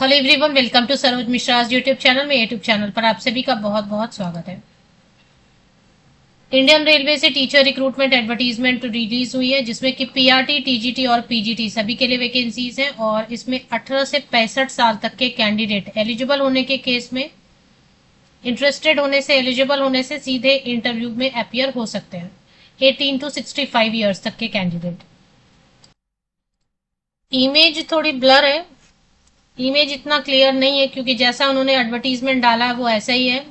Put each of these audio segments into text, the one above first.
Hello everyone, welcome to Saroj Mishra YouTube channel में। YouTube channel पर आप सभी का बहुत बहुत स्वागत है। इंडियन रेलवे से टीचर रिक्रूटमेंट एडवर्टीजमेंट रिलीज हुई है, जिसमें कि पीआरटी, टीजीटी और पीजीटी सभी के लिए वैकेंसीज हैं। और इसमें 18 से 65 साल तक के कैंडिडेट एलिजिबल होने के केस में, इंटरेस्टेड होने से, एलिजिबल होने से सीधे इंटरव्यू में अपियर हो सकते हैं। 18 टू 65 ईयर्स तक के कैंडिडेट। इमेज थोड़ी ब्लर है, इमेज इतना क्लियर नहीं है, क्योंकि जैसा उन्होंने एडवर्टीजमेंट डाला है वो ऐसा ही है।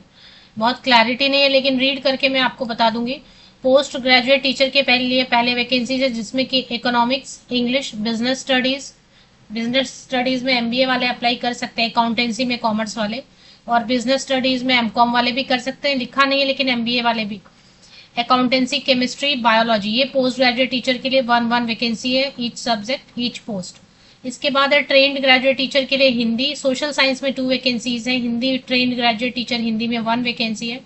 बहुत क्लैरिटी नहीं है, लेकिन रीड करके मैं आपको बता दूंगी। पोस्ट ग्रेजुएट टीचर के लिए पहले वैकेंसीज है, जिसमें कि इकोनॉमिक्स, इंग्लिश, बिजनेस स्टडीज में एमबीए वाले अप्लाई कर सकते हैं, अकाउंटेंसी में कॉमर्स वाले, और बिजनेस स्टडीज में एमकॉम वाले भी कर सकते हैं। लिखा नहीं है लेकिन एमबीए वाले भी। अकाउंटेंसी, केमिस्ट्री, बायोलॉजी, ये पोस्ट ग्रेजुएट टीचर के लिए वन वन वैकेंसी है, ईच सब्जेक्ट ईच पोस्ट। इसके बाद है ट्रेन्ड ग्रेजुएट टीचर के लिए हिंदी, सोशल साइंस में 2 वैकेंसीज हैं। Hindi trained graduate teacher Hindi में 1 वैकेंसी है।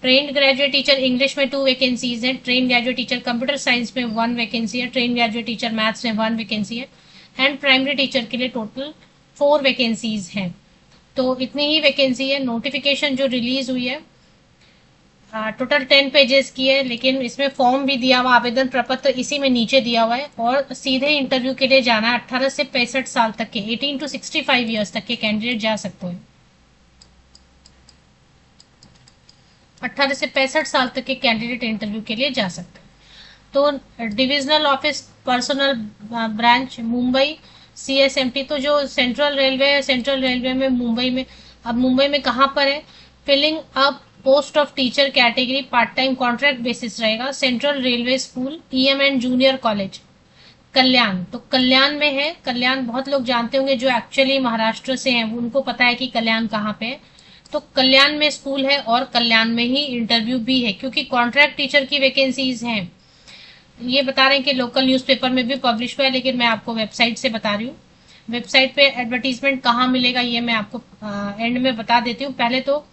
ट्रेन्ड ग्रेजुएट टीचर इंग्लिश में 2 वैकेंसीज हैं। Trained graduate teacher computer science में 1 वैकेंसी है। ट्रेन्ड ग्रेजुएट टीचर मैथ्स में 1 वैकेंसी है। एंड प्राइमरी टीचर के लिए टोटल 4 वैकेंसीज हैं। तो इतनी ही वैकेंसी है। नोटिफिकेशन जो रिलीज हुई है टोटल 10 पेजेस की है, लेकिन इसमें फॉर्म भी दिया हुआ, आवेदन प्रपत्र इसी में नीचे दिया हुआ है। और सीधे इंटरव्यू के लिए जाना है। 18 से 65 साल तक के, 18 टू 65 ईयर्स तक के कैंडिडेट जा सकते हैं। 18 से 65 साल तक के कैंडिडेट इंटरव्यू के लिए जा सकते हैं। तो divisional office, personal branch, Mumbai, CSMT. तो जो सेंट्रल रेलवे है, सेंट्रल रेलवे में मुंबई में, अब मुंबई में कहाँ पर है? Filling up post of teacher category, part time contract basis रहेगा। Central railway school, EM and junior college, Kalyan. तो कल्याण में है। कल्याण बहुत लोग जानते होंगे जो एक्चुअली महाराष्ट्र से हैं, उनको पता है कि कल्याण कहाँ पे है। तो कल्याण में स्कूल है और कल्याण में ही इंटरव्यू भी है, क्योंकि कॉन्ट्रैक्ट टीचर की वैकेंसीज हैं। ये बता रहे हैं कि लोकल न्यूज़पेपर में भी पब्लिश हुआ है, लेकिन मैं आपको वेबसाइट से बता रही हूँ। वेबसाइट पे एडवर्टीजमेंट कहाँ मिलेगा ये मैं आपको एंड में बता देती हूँ। पहले तो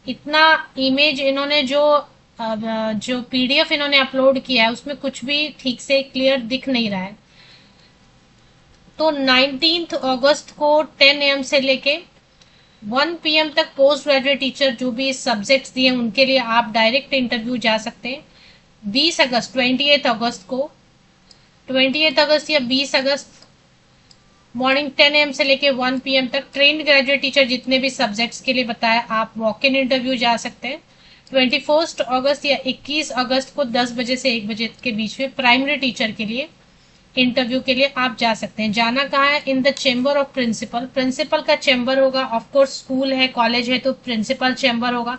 इतना इमेज इन्होंने जो पीडीएफ इन्होंने अपलोड किया है, उसमें कुछ भी ठीक से क्लियर दिख नहीं रहा है। तो 19 अगस्त को 10 AM से लेके 1 PM तक पोस्ट ग्रेजुएट टीचर जो भी सब्जेक्ट्स दिए उनके लिए आप डायरेक्ट इंटरव्यू जा सकते हैं। 20 अगस्त, 28 अगस्त को, 28 अगस्त या 20 अगस्त मॉर्निंग 10 AM से लेके 1 PM तक ट्रेन्ड ग्रेजुएट टीचर जितने भी सब्जेक्ट्स के लिए बताया, आप वॉक इन इंटरव्यू जा सकते हैं। 21 अगस्त या 21 अगस्त को 10 बजे से 1 बजे के बीच में प्राइमरी टीचर के लिए इंटरव्यू के लिए आप जा सकते हैं। जाना कहाँ है? In the chamber of principal. Principal का चेंबर होगा, ऑफकोर्स स्कूल है, कॉलेज है, तो प्रिंसिपल चेंबर होगा।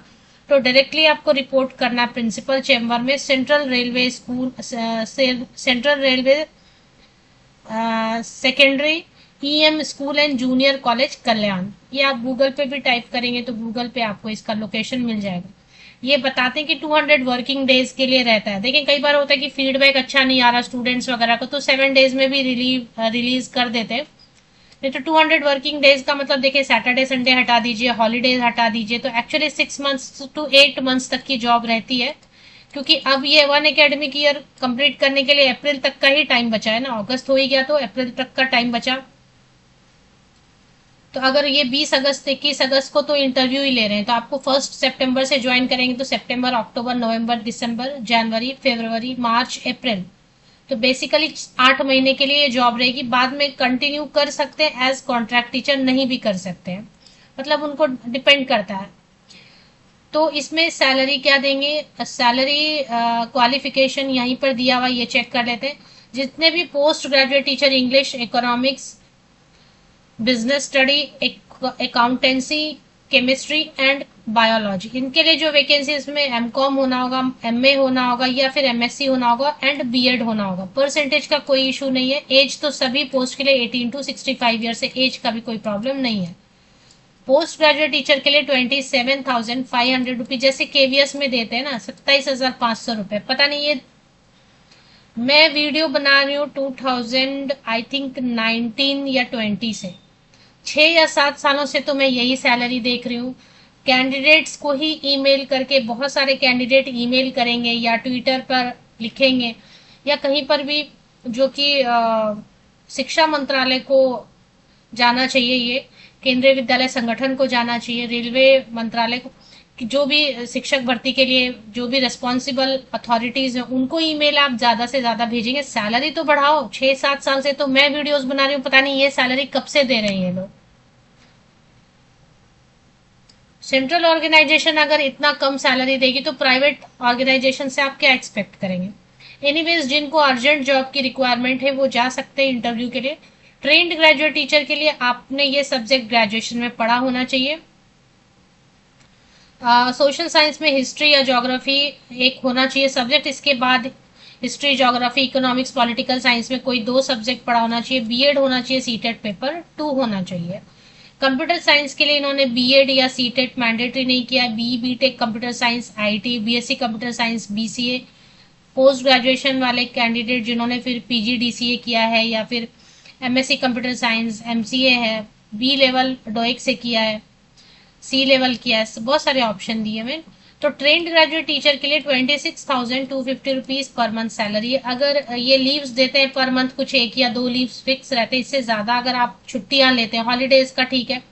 तो डायरेक्टली आपको रिपोर्ट करना है प्रिंसिपल चेंबर में। Central railway school, central railway secondary, EM school and junior college, Kalyan. ये आप गूगल पे भी टाइप करेंगे तो गूगल पे आपको इसका लोकेशन मिल जाएगा। ये बताते हैं कि 200 वर्किंग डेज के लिए रहता है। देखिए कई बार होता है कि फीडबैक अच्छा नहीं आ रहा स्टूडेंट्स वगैरह को, तो 7 डेज में भी रिलीज कर देते हैं। नहीं तो 200 वर्किंग डेज का मतलब देखिए, सैटरडे संडे हटा दीजिए, हॉलीडेज हटा दीजिए, तो एक्चुअली 6 मंथ्स टू 8 मंथ्स तक की जॉब रहती है। क्योंकि अब ये 1 एकेडमिक ईयर कंप्लीट करने के लिए अप्रैल तक का ही टाइम बचा है ना। अगस्त हो ही गया तो अप्रैल तक का टाइम बचा। तो अगर ये 20 अगस्त 21 अगस्त को तो इंटरव्यू ही ले रहे हैं, तो आपको 1 सितंबर से ज्वाइन करेंगे तो सितंबर, अक्टूबर, नवंबर, दिसंबर, जनवरी, फरवरी, मार्च, अप्रैल, तो बेसिकली 8 महीने के लिए ये जॉब रहेगी। बाद में कंटिन्यू कर सकते हैं एज कॉन्ट्रैक्ट टीचर, नहीं भी कर सकते हैं, मतलब उनको डिपेंड करता है। तो इसमें सैलरी क्या देंगे? सैलरी क्वालिफिकेशन यहीं पर दिया हुआ, ये चेक कर लेते हैं। जितने भी post graduate teacher English, economics, business study, accountancy, chemistry and biology, इनके लिए जो वैकेंसी, इसमें एमकॉम होना होगा, एमए होना होगा या फिर एमएससी होना होगा एंड बीएड होना होगा। परसेंटेज का कोई इशू नहीं है। एज तो सभी पोस्ट के लिए 18 टू 65 ईयर से, एज का भी कोई प्रॉब्लम नहीं है। पोस्ट ग्रेजुएट टीचर के लिए 27,500 रुपीज, जैसे केवीएस में देते हैं ना, 27,500 रुपए। पता नहीं ये, मैं वीडियो बना रही हूँ 2000 आई थिंक 19 या 20 से, 6 या 7 सालों से तो मैं यही सैलरी देख रही हूँ। कैंडिडेट्स को ही ईमेल करके, बहुत सारे कैंडिडेट ईमेल करेंगे या ट्विटर पर लिखेंगे या कहीं पर भी, जो कि शिक्षा मंत्रालय को जाना चाहिए, ये केंद्रीय विद्यालय संगठन को जाना चाहिए, रेलवे मंत्रालय को, कि जो भी शिक्षक भर्ती के लिए जो भी रिस्पॉन्सिबल अथॉरिटीज हैं उनको ईमेल आप ज्यादा से ज्यादा भेजेंगे। सैलरी तो बढ़ाओ, 6-7 साल से तो मैं वीडियोस बना रही हूँ, पता नहीं ये सैलरी कब से दे रही है लोग। सेंट्रल ऑर्गेनाइजेशन अगर इतना कम सैलरी देगी तो प्राइवेट ऑर्गेनाइजेशन से आप क्या एक्सपेक्ट करेंगे। एनीवेज, जिनको अर्जेंट जॉब की रिक्वायरमेंट है वो जा सकते हैं इंटरव्यू के लिए। ट्रेंड ग्रेजुएट टीचर के लिए आपने ये सब्जेक्ट ग्रेजुएशन में पढ़ा होना चाहिए। सोशल साइंस में हिस्ट्री या ज्योग्राफी एक होना चाहिए सब्जेक्ट, इसके बाद history, geography, economics, political science में कोई 2 सब्जेक्ट पढ़ा होना चाहिए। बीएड होना चाहिए, सीटेट पेपर 2 होना चाहिए। कंप्यूटर साइंस के लिए इन्होंने बीएड या सीटेट मैंडेटरी नहीं किया। BTech computer science, IT, BSc computer science, BCA. Post graduation वाले कैंडिडेट जिन्होंने फिर पीजीडीसीए किया है या फिर एमएससी कंप्यूटर साइंस, एमसीए है, बी लेवल डोइक से किया है, सी लेवल किया है, बहुत सारे ऑप्शन दिए हुए। तो ट्रेंड ग्रेजुएट टीचर के लिए 26,250 रुपीज पर मंथ सैलरी है। अगर ये लीव्स देते हैं पर मंथ, कुछ 1 या 2 लीव्स फिक्स रहते हैं, इससे ज्यादा अगर आप छुट्टियां लेते हैं हॉलीडेज का ठीक है,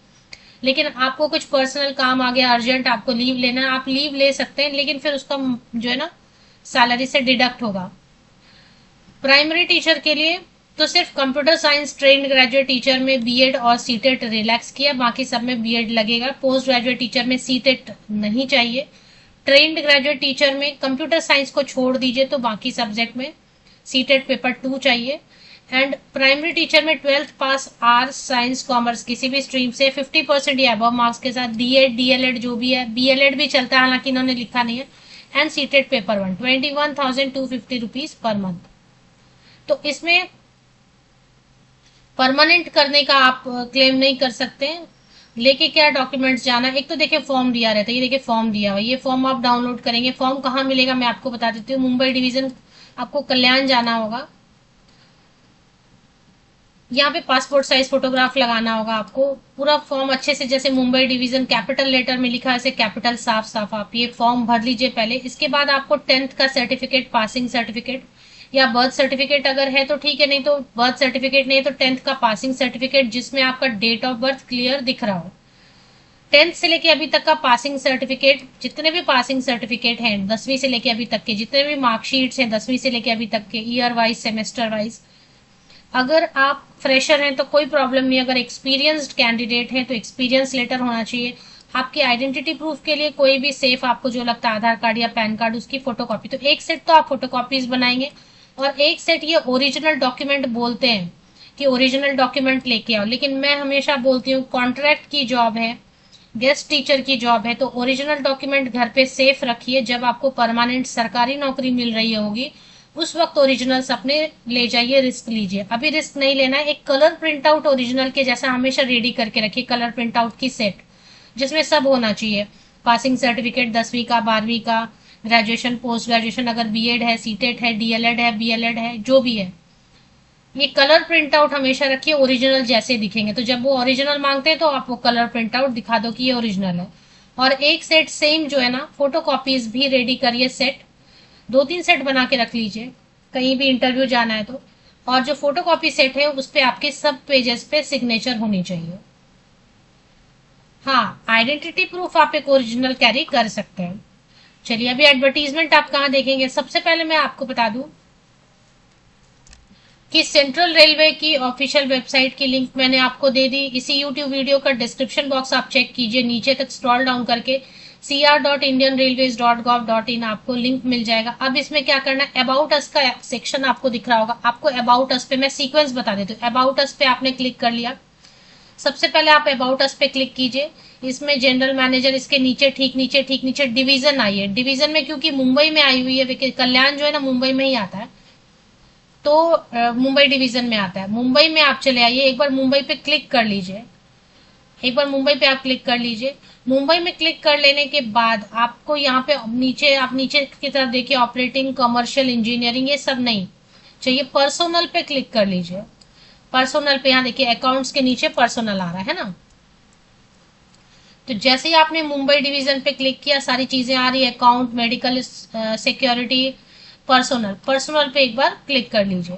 लेकिन आपको कुछ पर्सनल काम आ गया अर्जेंट, आपको लीव लेना है, आप लीव ले सकते हैं, लेकिन फिर उसका जो है ना सैलरी से डिडक्ट होगा। प्राइमरी टीचर के लिए तो सिर्फ computer science trained graduate teacher में बीएड और सीटेट रिलैक्स किया, बाकी सब में बीएड लगेगा। पोस्ट ग्रेजुएट टीचर में सीटेट नहीं चाहिए। ट्रेंड ग्रेजुएट टीचर में कंप्यूटर साइंस को छोड़ दीजिए तो बाकी सब्जेक्ट में सीटेट पेपर 2 चाहिए। एंड प्राइमरी टीचर में 12th पास आर्ट्स, साइंस, कॉमर्स किसी भी स्ट्रीम से 50% या अबव मार्क्स के साथ, डीएड, डीएलएड जो भी है, बीएलएड भी चलता है हालांकि इन्होंने लिखा नहीं है। And CTET paper 1, 21,250 rupees per month. तो इसमें परमानेंट करने का आप क्लेम नहीं कर सकते। लेके क्या डॉक्यूमेंट्स जाना, एक तो देखिए फॉर्म दिया रहता है, ये देखिए फॉर्म दिया हुआ है, ये फॉर्म आप डाउनलोड करेंगे। फॉर्म कहाँ मिलेगा मैं आपको बता देती हूँ, मुंबई डिवीजन, आपको कल्याण जाना होगा, यहाँ पे पासपोर्ट साइज फोटोग्राफ लगाना होगा आपको। पूरा फॉर्म अच्छे से, जैसे मुंबई डिवीजन कैपिटल लेटर में लिखा है ऐसे कैपिटल साफ साफ आप ये फॉर्म भर लीजिए पहले। इसके बाद आपको 10th का सर्टिफिकेट, पासिंग सर्टिफिकेट या बर्थ सर्टिफिकेट अगर है तो ठीक है, नहीं तो बर्थ सर्टिफिकेट नहीं तो 10th का पासिंग सर्टिफिकेट जिसमें आपका डेट ऑफ बर्थ क्लियर दिख रहा हो। 10th से लेके अभी तक का पासिंग सर्टिफिकेट, जितने भी पासिंग सर्टिफिकेट हैं 10वीं से लेके अभी तक के, जितने भी मार्कशीट्स हैं 10वीं से लेके अभी तक के, ईयर वाइज, सेमेस्टर वाइज। अगर आप फ्रेशर हैं तो कोई प्रॉब्लम नहीं, अगर एक्सपीरियंस्ड कैंडिडेट हैं तो एक्सपीरियंस लेटर होना चाहिए। आपकी आइडेंटिटी प्रूफ के लिए कोई भी सेफ आपको जो लगता है, आधार कार्ड या पैन कार्ड, उसकी फोटोकॉपी। तो एक सेट तो आप फोटोकॉपीज बनाएंगे और एक सेट ये ओरिजिनल डॉक्यूमेंट बोलते हैं कि ओरिजिनल डॉक्यूमेंट लेके आओ, लेकिन मैं हमेशा बोलती हूँ कॉन्ट्रैक्ट की जॉब है, गेस्ट टीचर की जॉब है, तो ओरिजिनल डॉक्यूमेंट घर पे सेफ रखिए। जब आपको परमानेंट सरकारी नौकरी मिल रही होगी उस वक्त ओरिजिनल्स अपने ले जाइए, रिस्क लीजिए। अभी रिस्क नहीं लेना है। एक कलर प्रिंट आउट ओरिजिनल के जैसा हमेशा रेडी करके रखिए, कलर प्रिंट आउट की सेट जिसमें सब होना चाहिए, पासिंग सर्टिफिकेट 10वीं का, 12वीं का, ग्रेजुएशन, पोस्ट ग्रेजुएशन, अगर बीएड है, सीटेट है, डीएलएड है, बीएलएड है, जो भी है, ये कलर प्रिंट आउट हमेशा रखिए, ओरिजिनल जैसे दिखेंगे। तो जब वो ओरिजिनल मांगते हैं तो आप वो कलर प्रिंट आउट दिखा दो कि ये ओरिजिनल है। और एक सेट सेम जो है ना फोटो कॉपीज भी रेडी करिए, सेट 2-3 सेट बना के रख लीजिए, कहीं भी इंटरव्यू जाना है तो। और जो फोटो कॉपी सेट है उस पे आपके सब पेजेस पे सिग्नेचर होनी चाहिए। हाँ, आइडेंटिटी प्रूफ आप एक ओरिजिनल कैरी कर सकते हैं। चलिए, अभी एडवर्टीजमेंट आप कहाँ देखेंगे, सबसे पहले मैं आपको बता दूं कि सेंट्रल रेलवे की ऑफिशियल वेबसाइट की लिंक मैंने आपको दे दी। इसी यूट्यूब वीडियो का डिस्क्रिप्शन बॉक्स आप चेक कीजिए, नीचे तक स्क्रॉल डाउन करके cr.indianrailways.gov.in आपको लिंक मिल जाएगा। अब इसमें क्या करना है, अबाउट अस का सेक्शन आपको दिख रहा होगा। आपको अबाउट अस पे मैं सीक्वेंस बता देती हूँ। अबाउट अस पे आपने क्लिक कर लिया, सबसे पहले आप अबाउट अस पे क्लिक कीजिए। इसमें जनरल मैनेजर, इसके नीचे ठीक नीचे डिवीजन आई है। डिवीजन में क्योंकि मुंबई में आई हुई है, कल्याण जो है ना मुंबई में ही आता है, तो मुंबई डिवीजन में आता है। मुंबई में आप चले आइए, एक बार मुंबई पे क्लिक कर लीजिए, एक बार मुंबई पे आप क्लिक कर लीजिए। मुंबई में क्लिक कर लेने के बाद आपको यहाँ पे नीचे, आप नीचे की तरफ देखिए, ऑपरेटिंग, कमर्शियल, इंजीनियरिंग, ये सब नहीं चाहिए। पर्सोनल पे क्लिक कर लीजिए। पर्सोनल पे यहाँ देखिए अकाउंट्स के नीचे पर्सोनल आ रहा है ना। तो जैसे ही आपने मुंबई डिवीजन पे क्लिक किया सारी चीजें आ रही है, account, medical security, personnel. Personnel पे एक बार क्लिक कर लीजिए।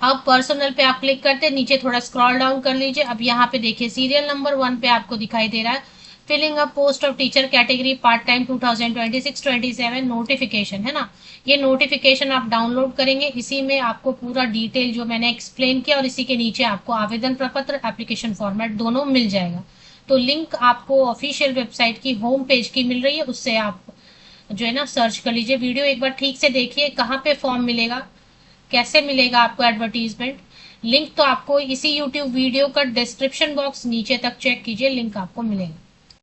अब पर्सनल पे आप क्लिक करते हैं, नीचे थोड़ा स्क्रॉल डाउन कर लीजिए। अब यहाँ पे देखिए सीरियल नंबर 1 पे आपको दिखाई दे रहा है filling up post of teacher category part time 2026-27 notification, है ना। ये नोटिफिकेशन आप डाउनलोड करेंगे, इसी में आपको पूरा डिटेल जो मैंने एक्सप्लेन किया और इसी के नीचे आपको आवेदन प्रपत्र एप्लीकेशन फॉर्मेट दोनों मिल जाएगा। तो लिंक आपको ऑफिशियल वेबसाइट की होम पेज की मिल रही है, उससे आप जो है ना सर्च कर लीजिए। वीडियो एक बार ठीक से देखिए, कहाँ पे फॉर्म मिलेगा, कैसे मिलेगा आपको एडवर्टीजमेंट। लिंक तो आपको इसी यूट्यूब वीडियो का डिस्क्रिप्शन बॉक्स नीचे तक चेक कीजिए, लिंक आपको मिलेगा।